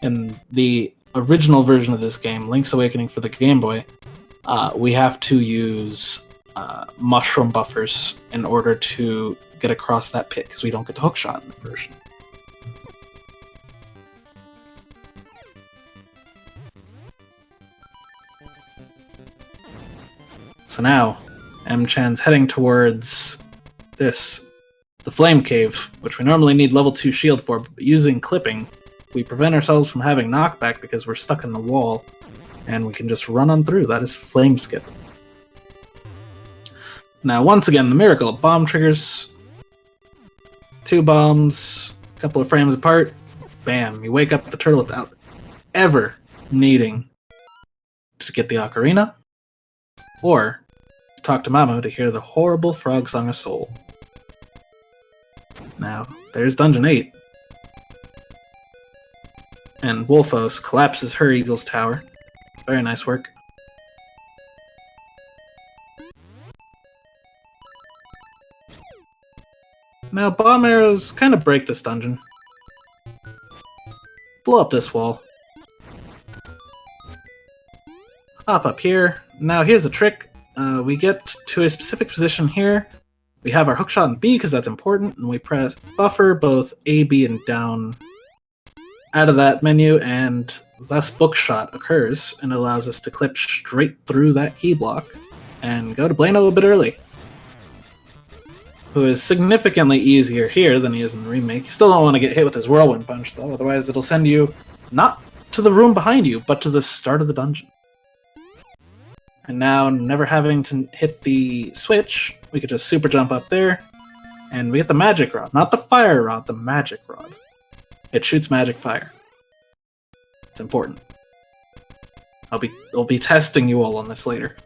In the original version of this game, Link's Awakening for the Game Boy, we have to use mushroom buffers in order to get across that pit, because we don't get the hook shot in the version. So now, Mchan's heading towards this, the Flame Cave, which we normally need level 2 shield for, but using clipping, we prevent ourselves from having knockback because we're stuck in the wall, and we can just run on through. That is Flame Skip. Now, once again, the miracle of bomb triggers. 2 bombs, a couple of frames apart, bam, you wake up the turtle without ever needing to get the ocarina, or talk to Mamu to hear the horrible frog song of soul. Now, there's Dungeon 8. And Wolfos collapses her Eagle's Tower. Very nice work. Now, bomb arrows kind of break this dungeon. Blow up this wall. Hop up here. Now, here's the trick. We get to a specific position here. We have our hookshot in B because that's important, and we press buffer both A, B, and down out of that menu, and thus bookshot occurs, and it allows us to clip straight through that key block and go to Blano a bit early, who is significantly easier here than he is in the remake. You still don't want to get hit with his Whirlwind Punch, though, otherwise it'll send you not to the room behind you, but to the start of the dungeon. And now, never having to hit the switch, we could just super jump up there, and we get the magic rod. Not the fire rod, the magic rod. It shoots magic fire. It's important. I'll be testing you all on this later.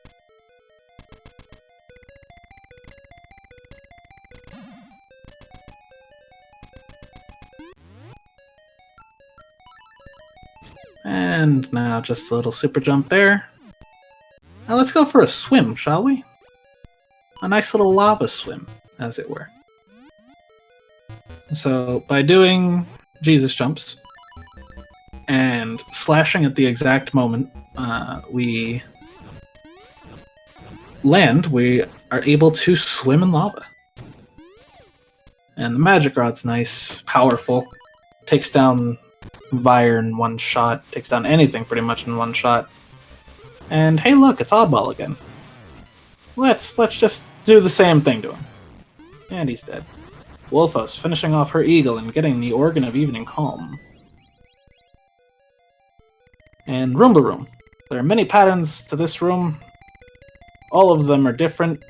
And now just a little super jump there. Now let's go for a swim, shall we? A nice little lava swim, as it were. So, by doing Jesus jumps and slashing at the exact moment we land, we are able to swim in lava. And the magic rod's nice, powerful, takes down Vire in one shot, takes down anything pretty much in one shot. And hey look, it's Oddball again. Let's just do the same thing to him. And he's dead. Wolfos finishing off her eagle and getting the Organ of Evening Calm. And Roomba Room. There are many patterns to this room. All of them are different,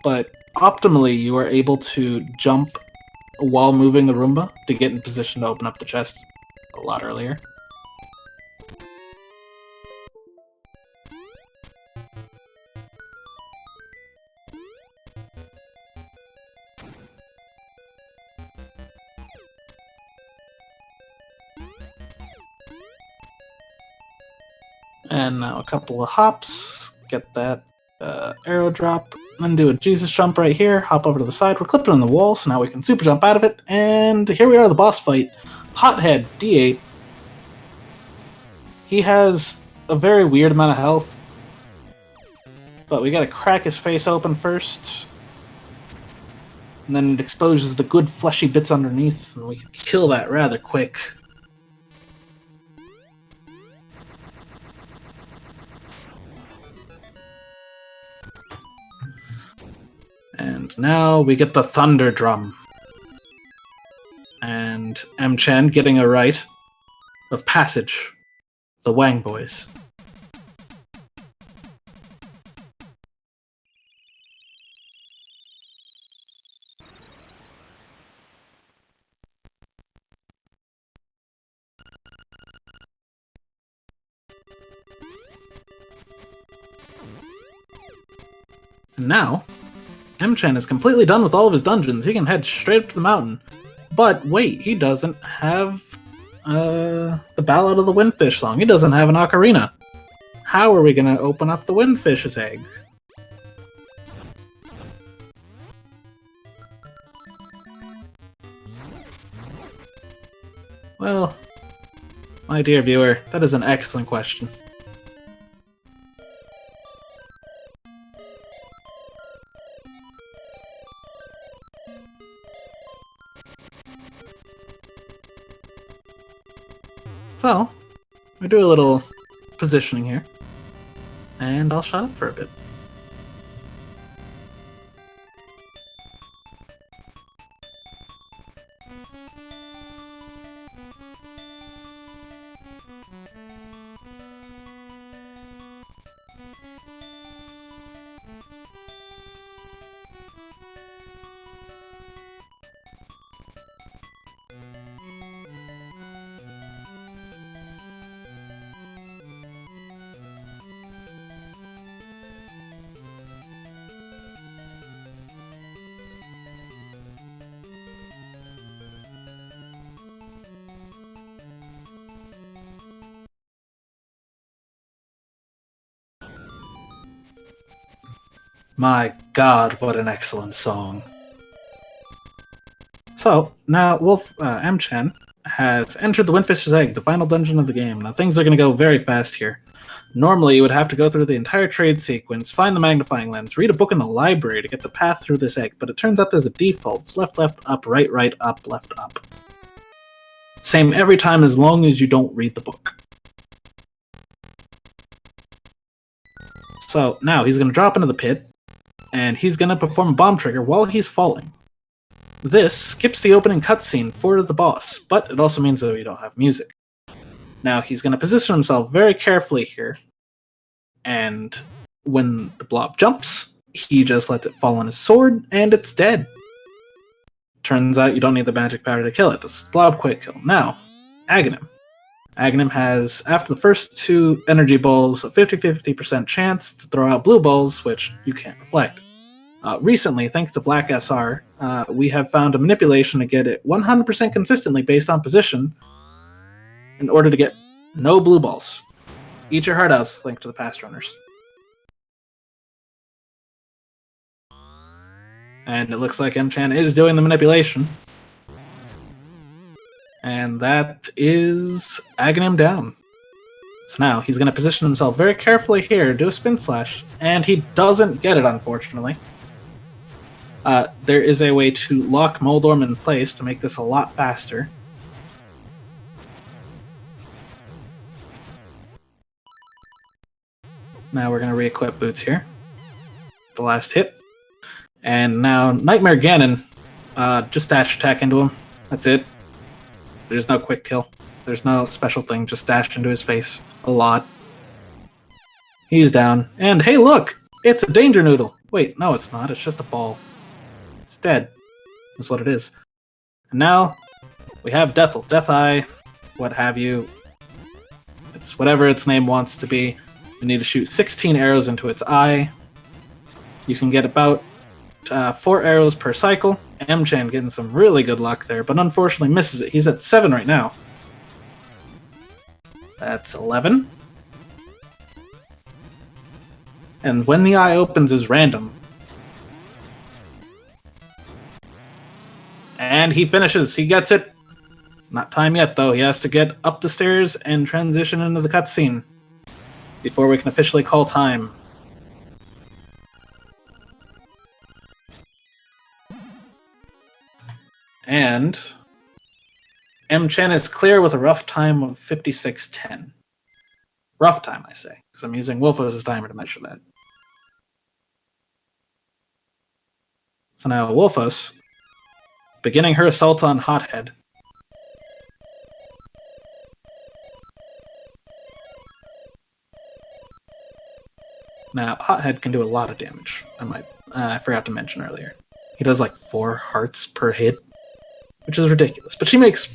but optimally you are able to jump while moving the Roomba to get in position to open up the chest a lot earlier. And now a couple of hops, get that arrow drop, then do a Jesus jump right here, hop over to the side. We're clipped on the wall, so now we can super jump out of it, and here we are, the boss fight. Hothead, D8. He has a very weird amount of health, but we gotta crack his face open first, and then it exposes the good fleshy bits underneath, and we can kill that rather quick. And now we get the Thunder Drum. And Mchan getting a rite of passage. The Wang Boys. And now, Mchan is completely done with all of his dungeons. He can head straight up to the mountain. But wait, he doesn't have the Ballad of the Windfish song. He doesn't have an ocarina. How are we going to open up the Windfish's egg? Well, my dear viewer, that is an excellent question. So, we do a little positioning here, and I'll shut up for a bit. My god, what an excellent song. So, now Mchan has entered the Windfish's Egg, the final dungeon of the game. Now things are going to go very fast here. Normally you would have to go through the entire trade sequence, find the magnifying lens, read a book in the library to get the path through this egg, but it turns out there's a default. It's left, left, up, right, up, left, up. Same every time as long as you don't read the book. So now he's going to drop into the pit, and he's going to perform a bomb trigger while he's falling. This skips the opening cutscene for the boss, but it also means that we don't have music. Now he's going to position himself very carefully here, and when the blob jumps, he just lets it fall on his sword, and it's dead. Turns out you don't need the magic powder to kill it. This blob quick kill. Now, Aghanim. Aghanim has, after the first 2 energy balls, a 50-50% chance to throw out blue balls, which you can't reflect. Recently, thanks to Black SR, we have found a manipulation to get it 100% consistently based on position in order to get no blue balls. Eat your heart outs, link to the past runners. And it looks like Mchan is doing the manipulation. And that is Aghanim down. So now he's going to position himself very carefully here, do a spin slash, and he doesn't get it, unfortunately. There is a way to lock Moldorm in place to make this a lot faster. Now we're going to re-equip Boots here. The last hit. And now Nightmare Ganon, just dash attack into him. That's it. There's no quick kill. There's no special thing, just dashed into his face. A lot. He's down. And hey look! It's a danger noodle! Wait, no it's not, it's just a ball. It's dead. That's what it is. And now, we have Deathel, Death Eye, what have you. It's whatever its name wants to be. We need to shoot 16 arrows into its eye. You can get about 4 arrows per cycle. Mchan getting some really good luck there, but unfortunately misses it. He's at 7 right now. That's 11. And when the eye opens is random. And he finishes. He gets it. Not time yet, though. He has to get up the stairs and transition into the cutscene before we can officially call time. And Mchan is clear with a rough time of 56:10. Rough time, I say, because I'm using Wolfos' timer to measure that. So now Wolfos, beginning her assault on Hothead. Now, Hothead can do a lot of damage. I forgot to mention earlier. He does like 4 hearts per hit, which is ridiculous. But she makes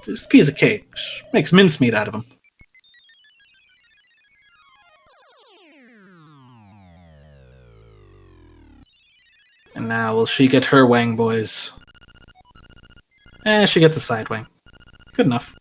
this piece of cake. She makes mincemeat out of him. And now will she get her wang, boys? She gets a side wang. Good enough.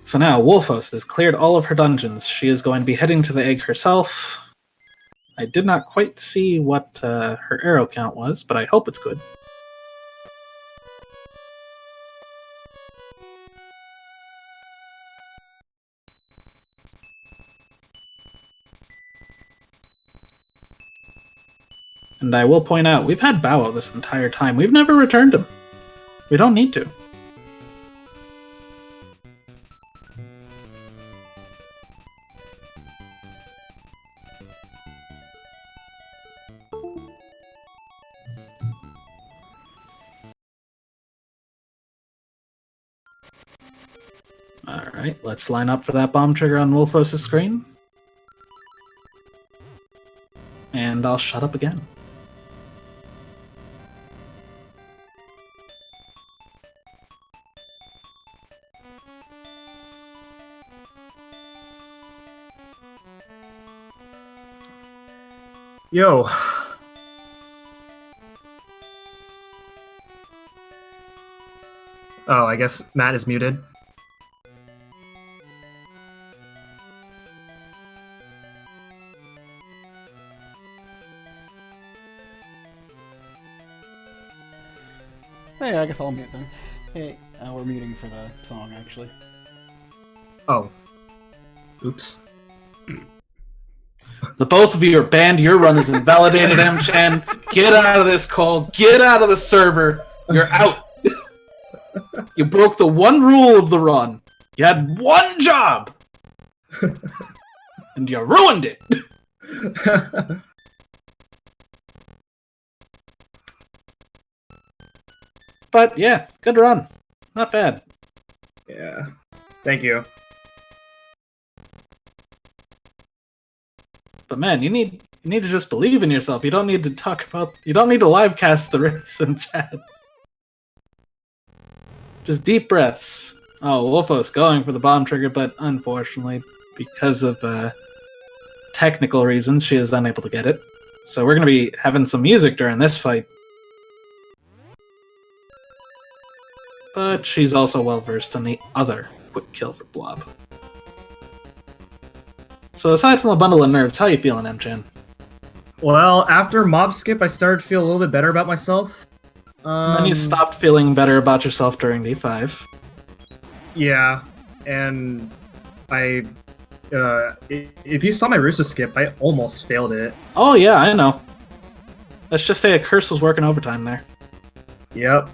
So now, Wolfos has cleared all of her dungeons. She is going to be heading to the egg herself. I did not quite see what her arrow count was, but I hope it's good. And I will point out, we've had Bao this entire time. We've never returned him. We don't need to. Alright, let's line up for that bomb trigger on Wolfos' screen. And I'll shut up again. Yo. Oh, I guess Matt is muted. Hey, I guess I'll mute then. Hey, we're muting for the song, actually. Oh. Oops. The both of you are banned. Your run is invalidated, Mchan. Get out of this call. Get out of the server. You're out. You broke the one rule of the run. You had one job. And you ruined it. But yeah, good run. Not bad. Yeah. Thank you. But man, you need to just believe in yourself. You don't need to live cast the race in chat. Just deep breaths. Oh, Wolfos going for the bomb trigger, but unfortunately, because of technical reasons, she is unable to get it. So we're going to be having some music during this fight. But she's also well versed in the other quick kill for Blob. So aside from a bundle of nerves, how you feeling, Mchan? Well, after mob skip, I started to feel a little bit better about myself. And then you stopped feeling better about yourself during D5. Yeah, and I... if you saw my Rooster Skip, I almost failed it. Oh yeah, I know. Let's just say a curse was working overtime there. Yep.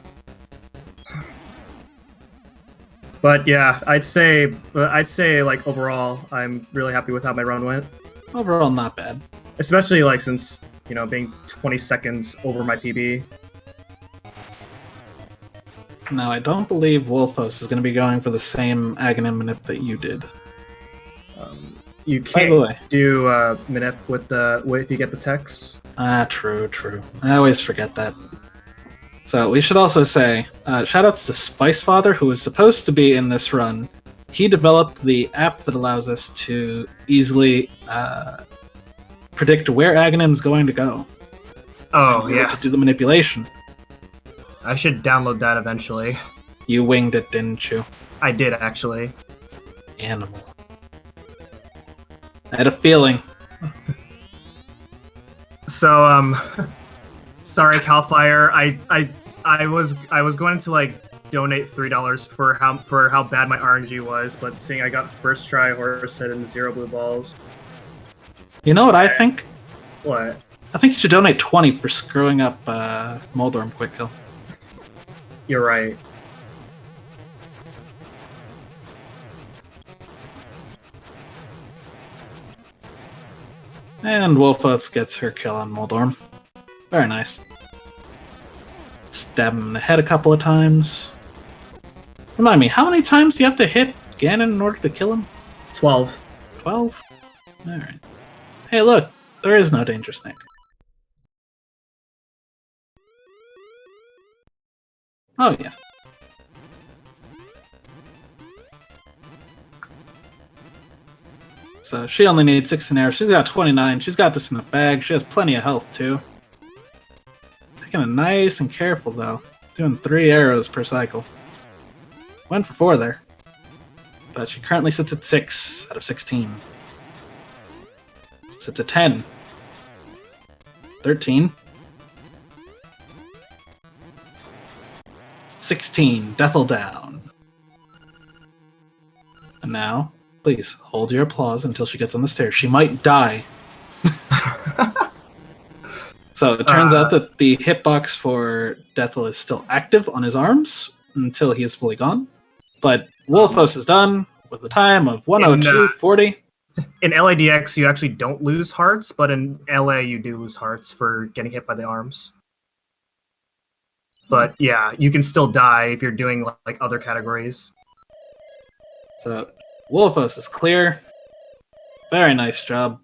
But yeah, I'd say like overall, I'm really happy with how my run went. Overall, not bad. Especially like since, you know, being 20 seconds over my PB. Now, I don't believe Wolfos is going to be going for the same Aghanim Manip that you did. You can't do Manip if you get the text. Ah, true. I always forget that. So we should also say, shoutouts to Spicefather, who was supposed to be in this run. He developed the app that allows us to easily predict where Aghanim's going to go. Oh, yeah. To do the manipulation. I should download that eventually. You winged it, didn't you? I did, actually. Animal. I had a feeling. So, sorry, Calfire. I was going to like donate $3 for how bad my RNG was, but seeing I got first try horse head and 0 blue balls. You know what I think? What? I think you should donate 20 for screwing up Moldorm quick kill. You're right. And Wolfos gets her kill on Moldorm. Very nice. Stab him in the head a couple of times. Remind me, how many times do you have to hit Ganon in order to kill him? 12. 12? Alright. Hey look, there is no danger snake. Oh yeah. So she only needs 16 arrows. She's got 29. She's got this in the bag. She has plenty of health too. Taking it nice and careful though. Doing 3 arrows per cycle. Went for 4 there. But she currently sits at 6 out of 16. Sits at 10. 13. 16. Deathle down. And now, please, hold your applause until she gets on the stairs. She might die. So it turns out that the hitbox for Deathel is still active on his arms until he is fully gone. But Wolfos is done with a time of 102.40. In LADX, you actually don't lose hearts, but in LA, you do lose hearts for getting hit by the arms. But yeah, you can still die if you're doing like other categories. So Wolfos is clear. Very nice job.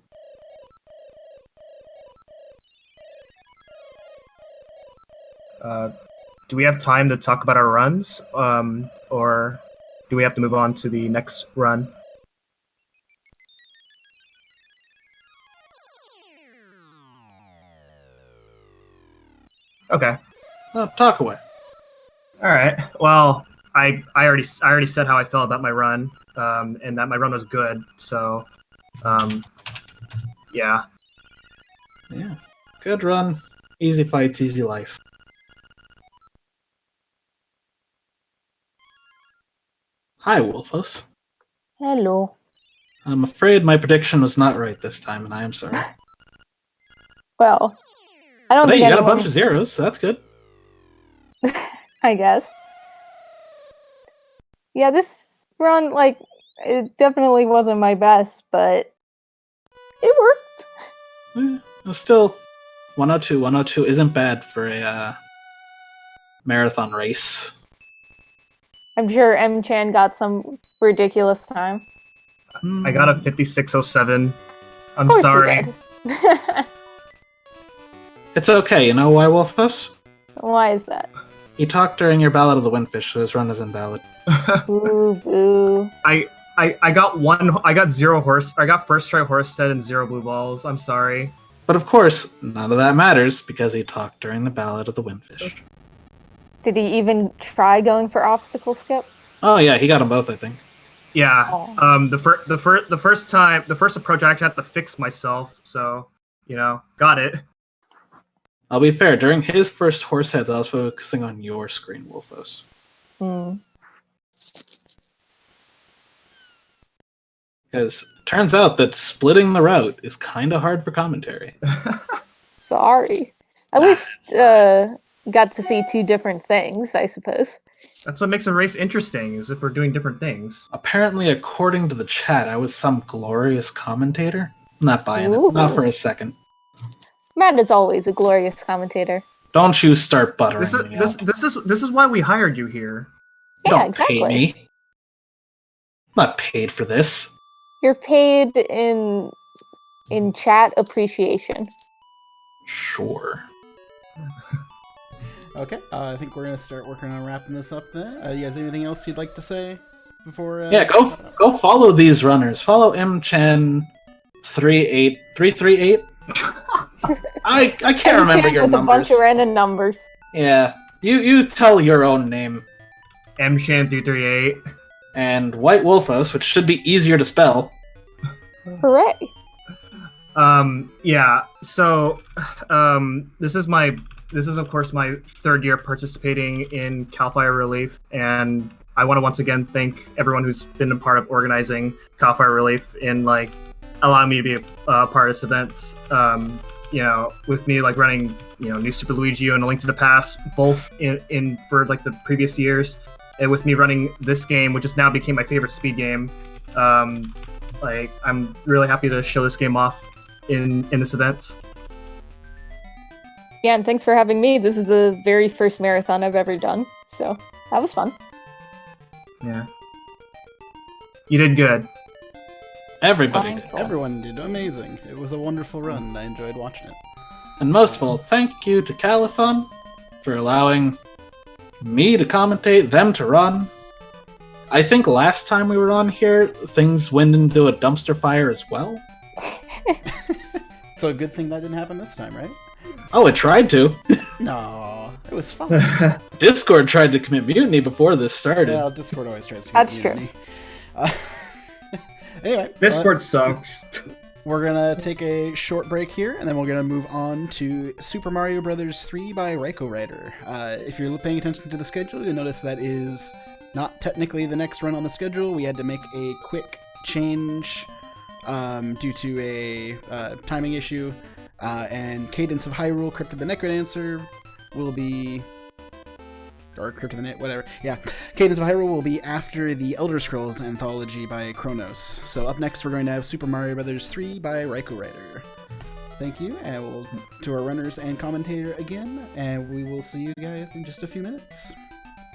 Do we have time to talk about our runs, or do we have to move on to the next run? Okay. Talk away. All right. Well, I already said how I felt about my run, and that my run was good. So, yeah. Yeah. Good run. Easy fights, easy life. Hi, Wolfos. Hello. I'm afraid my prediction was not right this time, and I am sorry. Well, I don't But hey, think you got a anyone... bunch of zeros, so that's good. I guess. Yeah, this run, like, it definitely wasn't my best, but it worked. Still, 102. 102 isn't bad for a marathon race. I'm sure Mchan got some ridiculous time. I got a 5607. I'm Of course he sorry. did. It's okay, you know why, Wolfos? Why is that? You talked during your Ballad of the Windfish, so his run is invalid. Ooh, boo. I got 0 horse. I got first try Horsestead and 0 blue balls. I'm sorry. But of course, none of that matters because he talked during the Ballad of the Windfish. Did he even try going for obstacle skip? Oh yeah, he got them both, I think. Yeah. Oh. The first approach I actually had to fix myself. So, got it. I'll be fair, during his first horse heads, I was focusing on your screen, Wolfos. Because it turns out that splitting the route is kind of hard for commentary. Sorry. At least got to see 2 different things, I suppose. That's what makes a race interesting, is if we're doing different things. Apparently, according to the chat, I was some glorious commentator. I'm not buying Ooh. it. Not for a second. Matt is always a glorious commentator. Don't you start buttering me This up. is why we hired you here. Yeah, Don't exactly. pay me. I'm not paid for this. You're paid in chat appreciation. Sure. Okay, I think we're gonna start working on wrapping this up then. You guys, anything else you'd like to say before? Yeah, go follow these runners. Follow Mchan338. I can't remember your with numbers. a bunch of random numbers. Yeah, you tell your own name. Mchan338. And whitewolfos, which should be easier to spell. Hooray! Yeah. So, this is of course my 3rd year participating in Cal Fire Relief, and I want to once again thank everyone who's been a part of organizing Cal Fire Relief and allowing me to be a part of this event. With me running New Super Luigi and A Link to the Past, both in for the previous years, and with me running this game, which has now became my favorite speed game. I'm really happy to show this game off in this event. Yeah, and thanks for having me. This is the very first marathon I've ever done, so that was fun. Yeah. You did good. Everybody did. Everyone did amazing. It was a wonderful run. I enjoyed watching it. And most of all, thank you to Calithon for allowing me to commentate, them to run. I think last time we were on here, things went into a dumpster fire as well. So a good thing that didn't happen this time, right? Oh, it tried to. No, it was fun. Discord tried to commit mutiny before this started. Well, Discord always tries to. That's get true. Anyway, Discord sucks. We're gonna take a short break here, and then we're gonna move on to Super Mario Bros. 3 by Ryko Rider. If you're paying attention to the schedule, you'll notice that is not technically the next run on the schedule. We had to make a quick change due to a timing issue, and Cadence of Hyrule, Crypt of the Necrodancer will be... or Crypt of the Net, whatever. Yeah, Cadence of Hyrule will be after the Elder Scrolls anthology by Chronos. So up next, we're going to have Super Mario Bros. 3 by Ryko Rider. Thank you, and we'll to our runners and commentator again, and we will see you guys in just a few minutes.